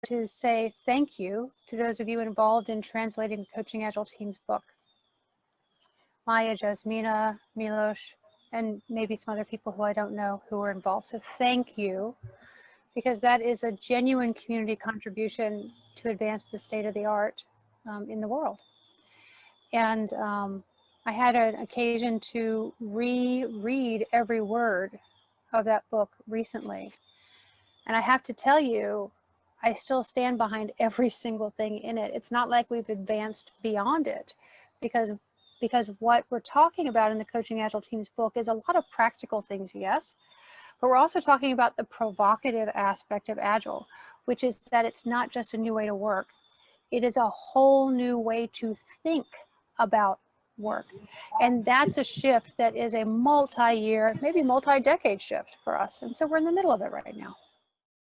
to say thank you to those of you involved in translating the Coaching Agile Teams book. Maya, Jasmina, Miloš, and maybe some other people who I don't know who were involved. So thank you, because that is a genuine community contribution to advance the state of the art in the world. And I had an occasion to reread every word of that book recently. And I have to tell you, I still stand behind every single thing in it. It's not like we've advanced beyond it, because what we're talking about in the Coaching Agile Teams book is a lot of practical things, yes, but we're also talking about the provocative aspect of Agile, which is that it's not just a new way to work. It is a whole new way to think about work. And that's a shift that is a multi-year, maybe multi-decade shift for us. And so we're in the middle of it right now.